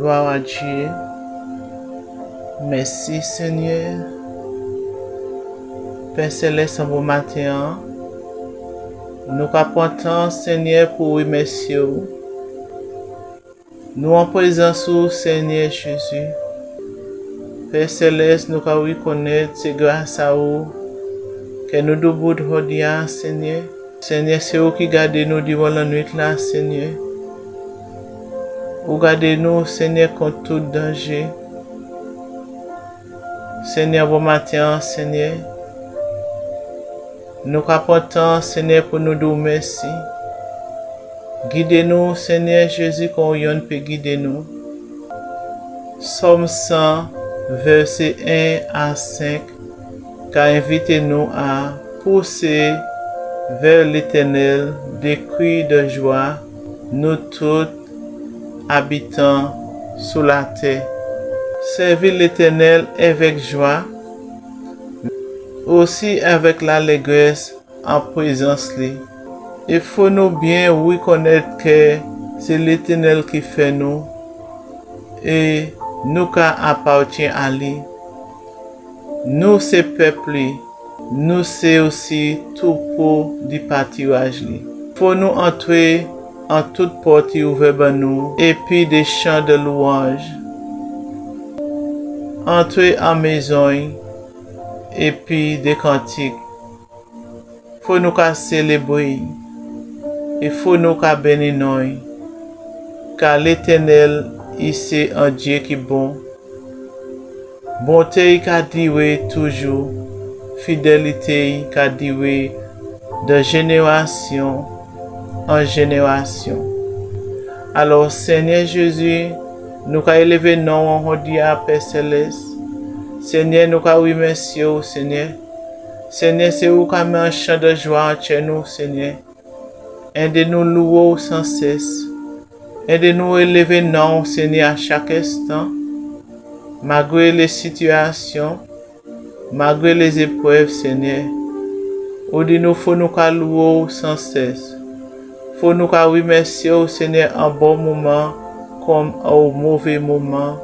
Gloire à Dieu. Merci Seigneur. Père Céleste, en bon matin, nous capotons Seigneur pour remercier vous. Nous en présence au Seigneur Jésus. Père Céleste, nous pouvons reconnaître c'est grâce à vous que nous debout aujourd'hui, Seigneur. Seigneur, c'est vous qui gardez nous durant la nuit là, Seigneur. Vous gardez nous, Seigneur, contre tout danger. Seigneur, bon matin, Seigneur. Nous capotons, Seigneur, pour nous dire merci. Guidez-nous, Seigneur Jésus, qu'on y peut guider nous. Somme 100, verset 1 à 5, car invitez-nous à pousser vers l'Éternel des cris de joie, nous tous habitants sous la terre. Servir l'Éternel avec joie, aussi avec l'allégresse en présence de lui. Il faut nous bien reconnaître que c'est l'Éternel qui fait nous et nous qui appartient à lui. Nous c'est peuple, nous c'est aussi tout pour du pâturage. Faut nous entrer en toute porte ouverte à nous et puis des chants de louange. Entrer en maison et puis des cantiques. Faut nous célébrer. Il faut nous bénir nous. Car l'Éternel, ici un Dieu qui est bon. Bonté qui a duré toujours. Fidélité qui a duré de génération en génération. Alors, Seigneur Jésus, nous avons élevé nos aujourd'hui à Père Céleste. Seigneur, nous avons remercié, Seigneur. Seigneur, c'est vous qui avez mis un chant de joie entre nous, Seigneur. Aidez-nous louer sans cesse. Aidez-nous élever nos Seigneur à chaque instant. Malgré les situations, malgré les épreuves, Seigneur. Aujourd'hui, faut nous louer sans cesse. Faut nous remercier, Seigneur, en bon moment comme au mauvais moment.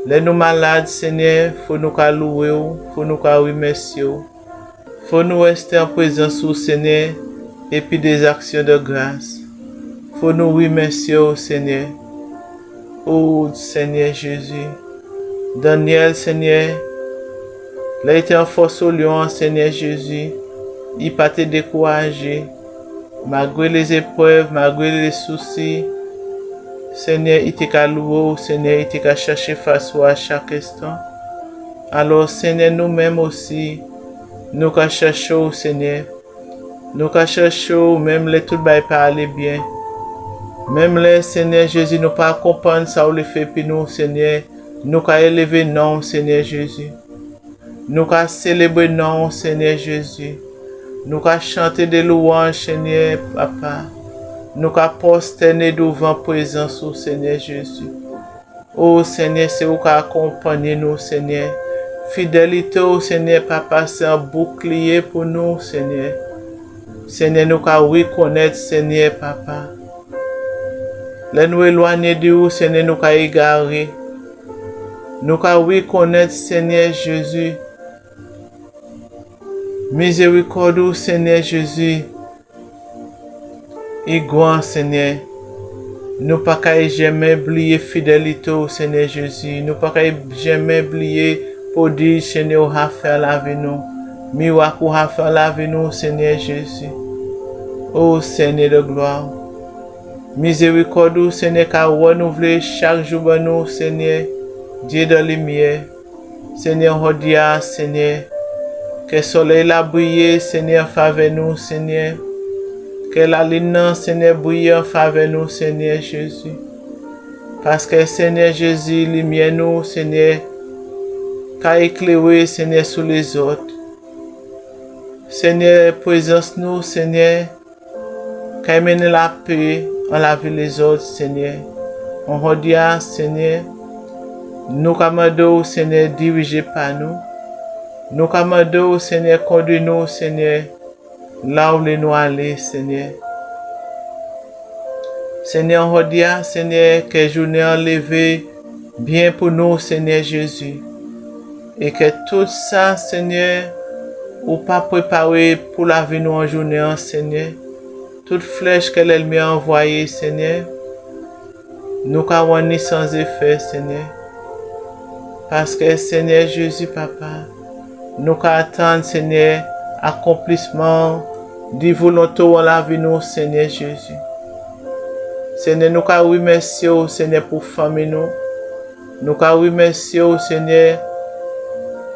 Les nous malades, Seigneur, faut nous louer, faut nous remercier. Faut nous rester en présence au Seigneur et puis des actions de grâce. Faut nous remercier au Seigneur. Oh Seigneur Jésus. Daniel, Seigneur, il a été en force au lion, Seigneur Jésus. Il n'a pas été découragé. Malgré les épreuves, malgré les soucis, Seigneur, il t'a loué, Seigneur, il t'a cherché face à chaque instant. Alors, Seigneur, nous-mêmes aussi, nous cherchons, Seigneur. Nous cherchons, même les tout ne pas aller bien. Même les, Seigneur Jésus, nous pas comprendre ça ou le fait pour nous, Seigneur. Nous élever non, Seigneur Jésus. Nous célébrer non, Seigneur Jésus. Nous chanter des louanges, Seigneur, Papa. Nous posterner devant présence au Seigneur Jésus. Oh Seigneur, c'est vous qui accompagnez nous, Seigneur. Fidélité au Seigneur, Papa, c'est un bouclier pour nous, Seigneur. Seigneur, nous reconnaître, Seigneur, Papa. Les nous éloigner de vous, Seigneur, nous égarer. Nous reconnaître, Seigneur Jésus. Miséricorde, Seigneur Jésus. Et grand, Seigneur. Nous ne pouvons pas jamais oublier fidélité au Seigneur Jésus. Nous ne pouvons pas jamais oublier pour dire, Seigneur, a fait la vie nous. Miracle a fait la vie nous, Seigneur Jésus. Oh Seigneur de gloire. Miséricorde, Seigneur, car renouveler chaque jour pour nous, Seigneur. Dieu de lumière. Seigneur, redia, Seigneur. Que le soleil a brillé, Seigneur, faveur nous, Seigneur. Que la lune, Seigneur, brille en faveur nous, Seigneur Jésus. Parce que, Seigneur Jésus, lumière nous, Seigneur, qu'a éclairé, Seigneur, sur les autres. Seigneur, présence nous, Seigneur, qu'a mené la paix en la vie les autres, Seigneur. On redia, Seigneur, nous commandons, Seigneur, dirigez par nous. Nous commandons, Seigneur, conduis-nous, Seigneur, là où nous aller, Seigneur. Seigneur, redia, Seigneur, que journée enlevée bien pour nous, Seigneur Jésus. Et que tout ça, Seigneur, ou pas préparé pour la vie nous en journée, Seigneur. Toute flèche que l'ennemi a envoyée, Seigneur, nous avons sans effet, Seigneur. Parce que, Seigneur Jésus, Papa, nous attendons, Seigneur, accomplissement de volonté en la vie nous, Seigneur Jésus. Seigneur, nous remercions, Seigneur, pour famille nous. Nous remercions, Seigneur,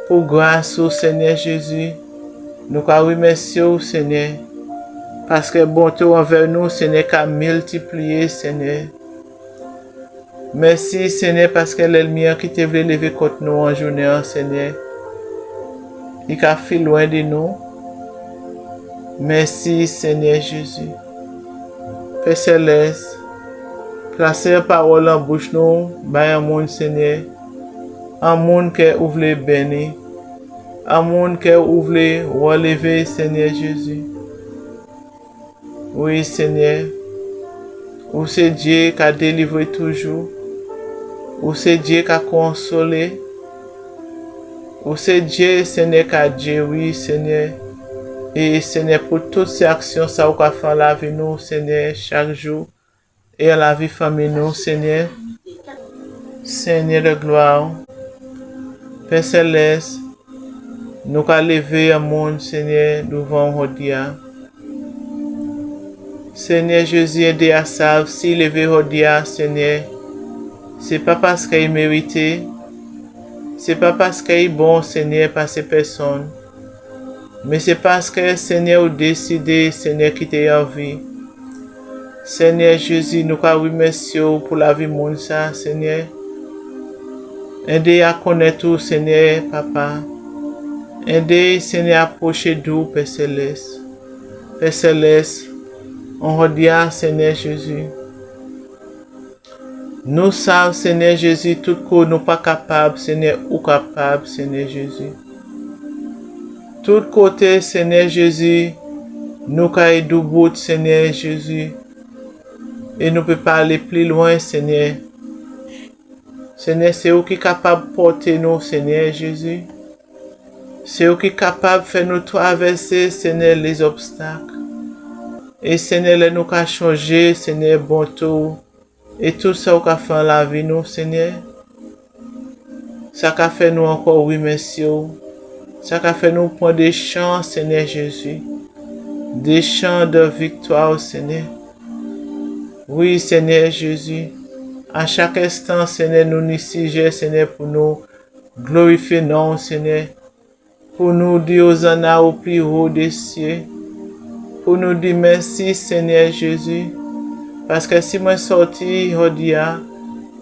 pour grâce au Seigneur Jésus. Nous remercions, Seigneur, parce que bonté envers nous, Seigneur, qu'a multiplié, Seigneur. Merci, Seigneur, parce que l'ennemi qui te voulait lever contre nous en journée, Seigneur, il a fait loin de nous. Merci, Seigneur Jésus. Père Céleste, placez la parole en bouche nous, by un monde, Seigneur, un monde qui ouvre les bénis, un monde qui ouvre les relever, Seigneur Jésus. Oui, Seigneur, où c'est Dieu qui a délivré toujours, où c'est Dieu qui a consolé, où c'est Dieu, Seigneur, qui a dit oui, Seigneur. Et Seigneur, pour toutes ces actions, ça va faire la vie nous, Seigneur, chaque jour. Et à la vie famille nous, Seigneur. Seigneur de gloire. Père Céleste, nous allons lever un monde, Seigneur, devant Rodia. Seigneur Jésus, aidez à ça, si lever Rodia, Seigneur. C'est pas parce qu'il mérite, c'est pas parce qu'il est bon, Seigneur, par ces personnes. Mais c'est parce que Seigneur a décidé, Seigneur, quitter en vie. Seigneur Jésus, nous remercions pour la vie monde ça, Seigneur. Aidez à connaître tout, Seigneur, Papa. Aidez, Seigneur, à approcher d'où, Père Céleste. Père Céleste, on redit, Seigneur Jésus. Nous savons, Seigneur Jésus, tout ce nous pas capables, Seigneur, ou capables, Seigneur Jésus. Tout côté, Seigneur Jésus, nous caillons du bout, Seigneur Jésus. Et nous ne pouvons pas aller plus loin, Seigneur. Seigneur, c'est vous qui êtes capable de porter nous, Seigneur Jésus. C'est vous qui êtes capable de faire nous traverser, Seigneur, les obstacles. Et Seigneur, nous avons changé, Seigneur, bon tout. Et tout ça, vous avez fait dans la vie, nous, Seigneur. Ça a fait nous encore, oui, messieurs. Ça a fait nous prendre des chants, Seigneur Jésus. Des chants de victoire, Seigneur. Oui, Seigneur Jésus. À chaque instant, Seigneur, nous nous sujet, Seigneur, pour nous glorifier, non, Seigneur. Pour nous dire Hosanna au plus haut des cieux. Pour nous dire merci, Seigneur Jésus. Parce que si moi sorti, Rodia,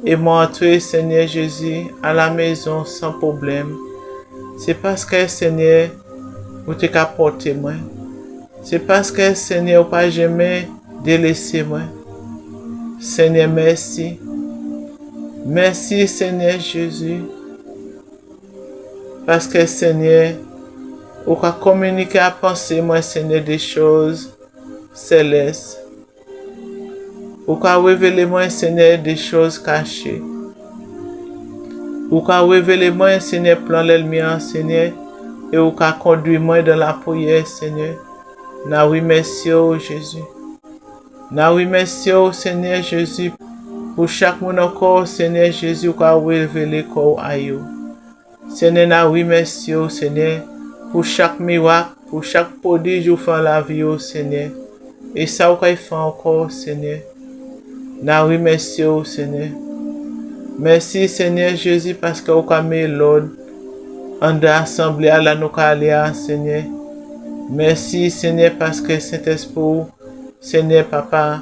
et moi entré, Seigneur Jésus, à la maison sans problème, c'est parce que, Seigneur, vous t'es apporté moi. C'est parce que, Seigneur, vous pas jamais délaissé moi. Seigneur, merci. Merci, Seigneur Jésus. Parce que, Seigneur, vous avez communiqué à penser, moi, Seigneur, des choses célestes. Vous avez révélé, moi, Seigneur, des choses cachées. Vous avez révélé, moi, Seigneur, plan l'ennemi, Seigneur. Et vous avez conduit, moi, dans la prière, Seigneur. Nous remercions, Jésus. Nous remercions, Seigneur Jésus, pour chaque monde encore, Seigneur Jésus, qui a révélé corps à vous. Seigneur, nous remercions, Seigneur, pour chaque miracle, pour chaque prodige que vous faites la vie, Seigneur. Et ça, vous avez fait encore, Seigneur. Nous remercions, Seigneur. Merci, Seigneur Jésus, parce que vous avez mis l'ordre en assemblée à la Nocalia, Seigneur. Merci, Seigneur, parce que Saint-Esprit, Seigneur, Papa,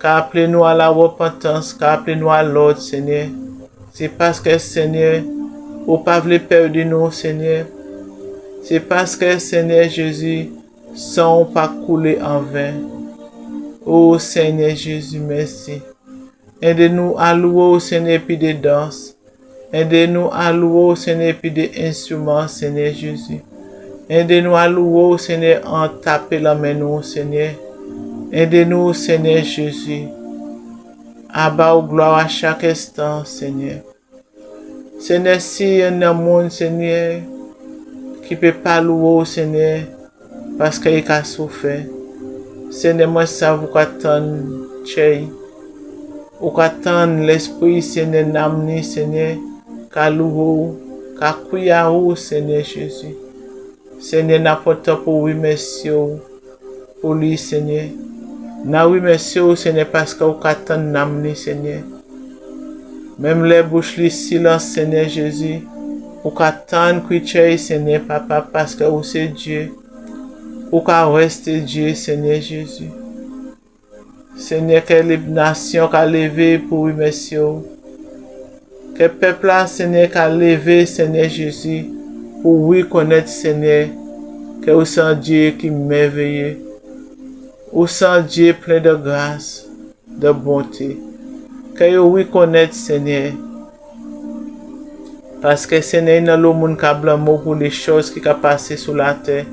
qui a appelé nous à la repentance, qui a appelé nous à l'ordre, Seigneur. C'est parce que, Seigneur, vous ne pouvez pas perdre nous, Seigneur. C'est parce que, Seigneur Jésus, sans pas couler en vain. Oh, Seigneur Jésus, merci. Aidez-nous à louer, Seigneur, puis des danses. Aidez-nous à louer, Seigneur, puis des instruments, Seigneur Jésus. Aidez-nous à louer, Seigneur, en taper la main, nous, Seigneur. Aidez-nous, Seigneur Jésus. Abba ou gloire à chaque instant, Seigneur. Seigneur, si y a un monde, Seigneur, qui peut pas louer, Seigneur, parce qu'il a souffert. Seigneur, moi, ça vous attend, Tchèy. Vous attend l'esprit, Seigneur, n'amener, Seigneur, qu'à louer, qu'à crier, Seigneur Jésus. Seigneur, n'apporte pour oui, monsieur, pour lui, Seigneur. Na oui, monsieur, Seigneur, parce que vous attend n'amener, Seigneur. Même les bouches, les silences, Seigneur Jésus. Vous attend, crier, Seigneur, papa, parce que vous c'est Dieu. Ou qu'à rester Dieu, Seigneur Jésus. Seigneur, que les nations qu'a levé pour oui, messieurs. Que le peuple là, Seigneur, qu'a levé, Seigneur Jésus, pour oui connaître, Seigneur, que vous êtes un Dieu qui merveilleux. Vous êtes un Dieu plein de grâce, de bonté. Que vous oui connaître, Seigneur. Parce que Seigneur, dans le monde qui a blâmé pour les choses qui ont passé sur la terre.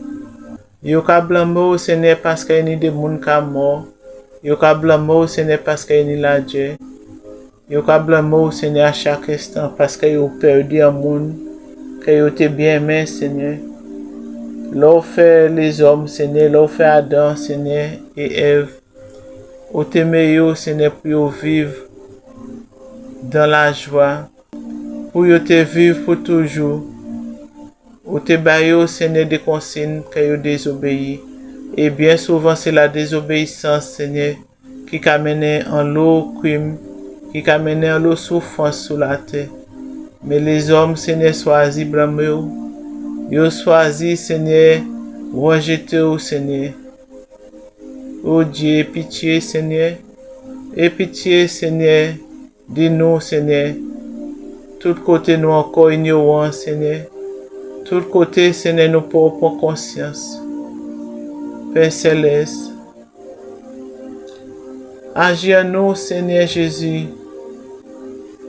Yo ka blâmer au Seigneur parce qu'il y a des gens qui sont morts. Yo ka blâmer au Seigneur parce qu'il y a la Dieu. Yo ka blâmer au Seigneur à chaque instant parce que yo perdu un monde que yo te bien aimé, Seigneur. L'on fait les hommes, Seigneur, l'on fait Adam, Seigneur, et Ève. Ou te meilleur, Seigneur, pour yo vivre dans la joie. Pour yo te vivre pour toujours. Ou te baillez, Seigneur, des consignes que vous désobéissez. Et bien souvent, c'est la désobéissance, Seigneur, qui a mené en l'eau crime, qui a mené en l'eau souffrance sur la terre. Mais les hommes, Seigneur, choisissent blâmer. Ils choisissent, Seigneur, rejeter, Seigneur. Oh Dieu, pitié, Seigneur. Et pitié, Seigneur, dis-nous, Seigneur. Tout côté, nous encore ignorants, Seigneur. Tout côté, Seigneur, nous pouvons prendre conscience. Père Céleste, agis en nous, Seigneur Jésus.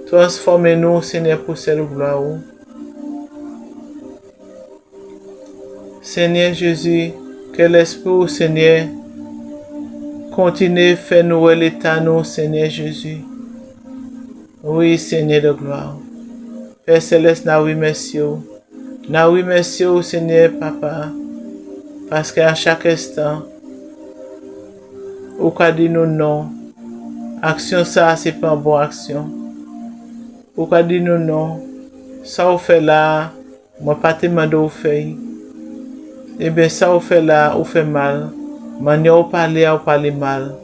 Transformez-nous, Seigneur, pour cette gloire. Seigneur Jésus, que l'Esprit, Seigneur, continue à faire nous l'état, nous, Seigneur Jésus. Oui, Seigneur de gloire. Père Céleste, na oui, messieurs. Na oui, messieurs, Seigneur, papa. Parce qu'à chaque instant, ou qu'a dit nous non. Action ça, c'est pas une bonne action. Ou qu'a dit nous non. Ça vous fait là, moi pas te demander ou fait. Eh bien, ça vous fait là, ou fait mal. Manière ou parler mal.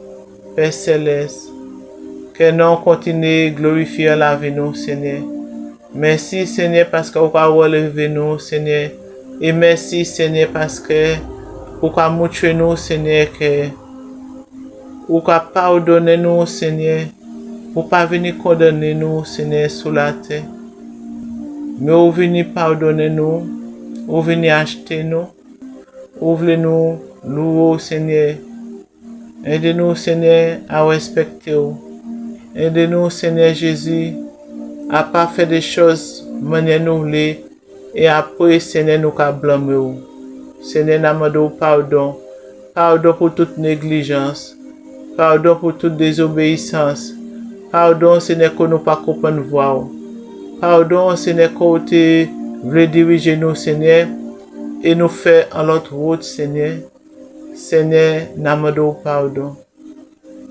Père Céleste, que nous continuons à glorifier la vie nous, Seigneur. Merci, Seigneur, parce que vous avez relevé nous, Seigneur. Et merci, Seigneur, parce que vous avez montré nous, Seigneur, que vous avez pardonné nous, Seigneur. Vous n'avez pas venu condamner nous, Seigneur, sur la terre. Mais vous venez pardonner nous. Vous venez acheter nous. Vous voulez nous louer, Seigneur. Aidez-nous, Seigneur, à respecter vous. Aidez-nous, Seigneur Jésus, à pas faire des choses manière nous voulons. Et après, Seigneur, nous qu'à blâmer vous. Seigneur, nous demandons pardon. Pardon pour toute négligence. Pardon pour toute désobéissance. Pardon, Seigneur, que nous pas comprendre voir. Pardon, Seigneur, que tu veux diriger nous, Seigneur, et nous faire en l'autre route, Seigneur. Seigneur, nous demandons pardon.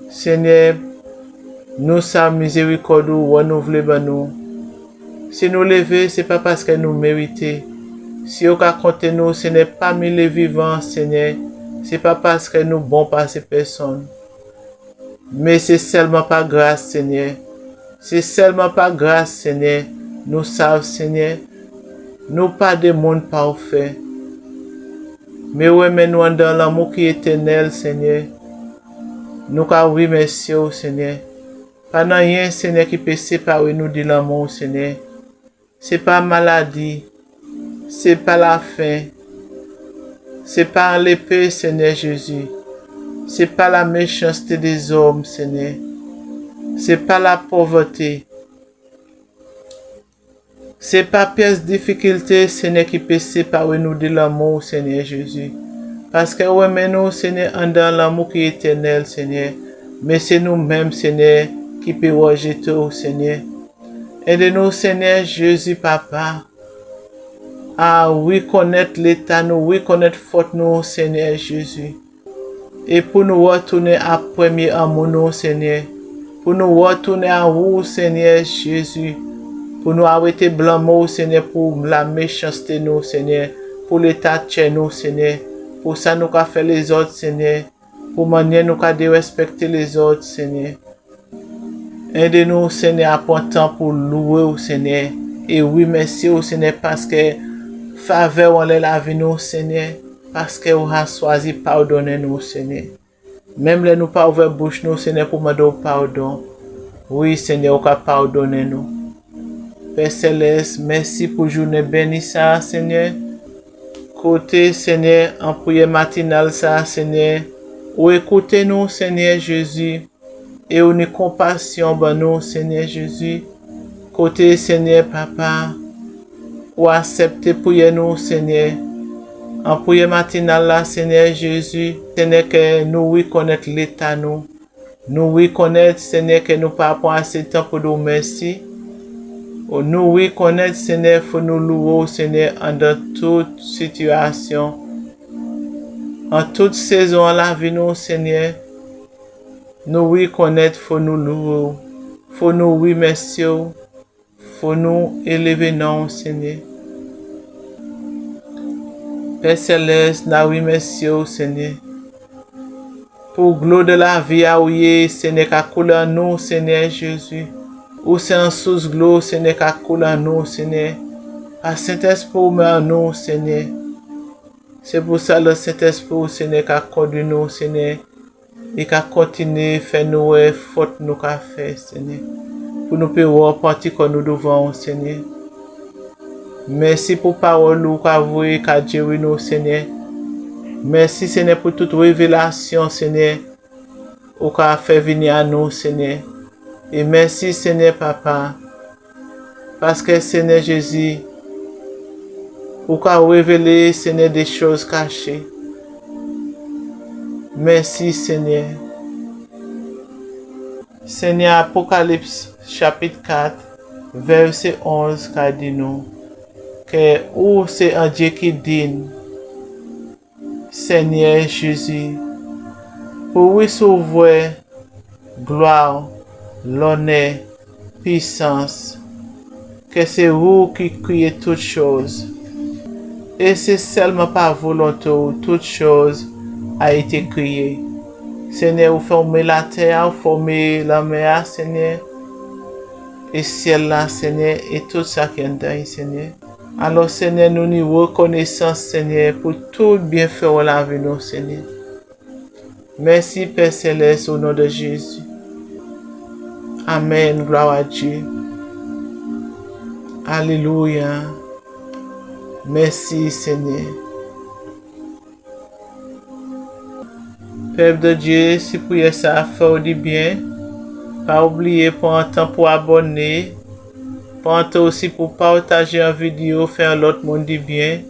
Seigneur, nous sommes miséricordieux, renouvelés par nous. Si nous levons, ce n'est pas parce que nous méritons. Si vous comptez nous, ce n'est pas parmi les vivants, Seigneur. Ce n'est pas parce que nous bons par ces personnes. Mais c'est seulement par grâce, Seigneur. C'est seulement par grâce, Seigneur. Nous savons, Seigneur. Nous pas des mondes parfaits. Mais oui, mais nous dans l'amour qui est éternel, Seigneur. Nous avons oui, merci, Seigneur. Pas rien, Seigneur, qui peut séparer nous de l'amour, Seigneur. C'est pas maladie. C'est pas la faim. C'est pas l'épée, Seigneur Jésus. C'est pas la méchanceté des hommes, Seigneur. C'est pas la pauvreté. C'est pas pièce difficulté, Seigneur, qui peut séparer nous de l'amour, Seigneur Jésus. Parce que oui, mais nous, Seigneur, en dans l'amour qui est éternel, Seigneur. Mais c'est nous-mêmes, Seigneur, qui peut rejeter au Seigneur. Aide-nous, Seigneur Jésus, Papa, à reconnaître l'état, nous reconnaître faute nous, Seigneur Jésus. Et pour nous retourner à premier amour, nous, Seigneur. Pour nous retourner à vous, Seigneur Jésus. Pour nous arrêter blâmer, Seigneur, pour la méchanceté, nous, Seigneur. Pour l'état de chez nous, Seigneur. Pour ça, nous avons fait les autres, Seigneur. Pour manière, nous avons respecter les autres, Seigneur. Aide-nous, Seigneur, à prendre temps pour louer, Seigneur. Et oui, merci, Seigneur, parce que faveur en la vie, nous, Seigneur. Parce que vous avez choisi pardonner nous, Seigneur. Même les nous pas ouvert bouche, nous, Seigneur, pour me donner pardon. Oui, Seigneur, vous avez pardonné nous. Père Céleste, merci pour journée bénie, ça, Seigneur. Côté, Seigneur, en prière matinale, ça, Seigneur. Ou écoutez-nous, Seigneur Jésus. Et ou une compassion, ben nous, Seigneur Jésus. Côté, Seigneur, Papa. Ou acceptez pour nous, Seigneur. En prière matinale, là, Seigneur Jésus. Seigneur, que nous reconnaître l'état, nous. Nous reconnaître, Seigneur, que nous pas prendre assez de temps pour nous merci. Nous reconnaître, Seigneur, faut nous louer, Seigneur, dans toute situation. En toute saison à la vie, nous, Seigneur. Nous reconnaître, faut nous louer. Faut nous remercier. Faut nous élever, non, Seigneur. Père Céleste, nous remercions, Seigneur. Pour gloire de la vie, oui, Seigneur, qui coule en nous, Seigneur Jésus. Ou c'est en source gloire, Seigneur, qui coule en nous, Seigneur. À Saint-Esprit, mais en nous, Seigneur. C'est pour ça le Saint-Esprit, Seigneur, qui accorde nous, Seigneur. Et qui continue à faire nous faute nous qu'a fait, Seigneur. Pour nous payer repentir que nous devons, Seigneur. Merci pour parole ou qu'a voué, qu'a dit nous, Seigneur. Merci, Seigneur, pour toute révélation, Seigneur. Ou qu'a fait venir à nous, Seigneur. Et merci, Seigneur, Papa. Parce que, Seigneur Jésus, ou qu'a révélé, Seigneur, des choses cachées. Merci, Seigneur. Seigneur, Apocalypse, chapitre 4, verset 11, qu'a dit nous. Que où c'est un Dieu qui dit, Seigneur Jésus, pour recevoir gloire, l'honneur, puissance, que c'est vous qui créez toutes choses. Et c'est seulement par volonté où toutes choses a été créées. Seigneur, vous formez la terre, vous formez la mer, Seigneur, et ciel là, Seigneur, et tout ça qui est dedans, Seigneur. Alors, Seigneur, nous nous reconnaissons, Seigneur, pour tout bienfait de la vie, nous, Seigneur. Merci, Père Céleste, au nom de Jésus. Amen, gloire à Dieu. Alléluia. Merci, Seigneur. Peuple de Dieu, si vous priez ça, faire du bien. Pas oublier pour un temps pour abonner. Pensez aussi pour partager une vidéo, faire l'autre monde du bien.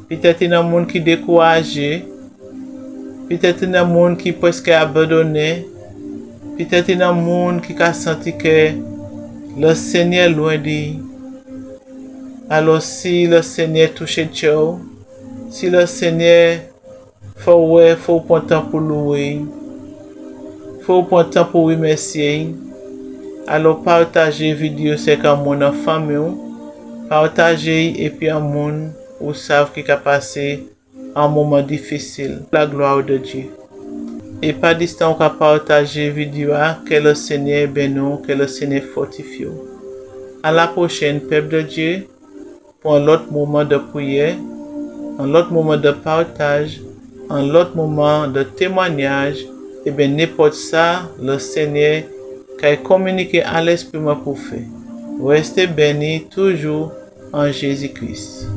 Peut-être il y a un monde qui est découragé. Peut-être il y a un monde qui est presque abandonné. Peut-être il y a un monde qui a senti que le Seigneur est loin de lui. Alors si le Seigneur touche Dieu, si le Seigneur faut prendre temps pour louer, faut prendre temps pour remercier. Alors partagez la vidéo c'est comme mon famille, partagez et puis un monde où savent qui a passé un moment difficile. La gloire de Dieu. Et pas distant qu'à partager la vidéo, que le Seigneur bénisse, que le Seigneur fortifie. À la prochaine, peuple de Dieu, pour un autre moment de prière, un autre moment de partage, un autre moment de témoignage, et bien n'importe ça, le Seigneur qui a communiqué à l'Esprit pour faire. Restez bénis toujours en Jésus-Christ.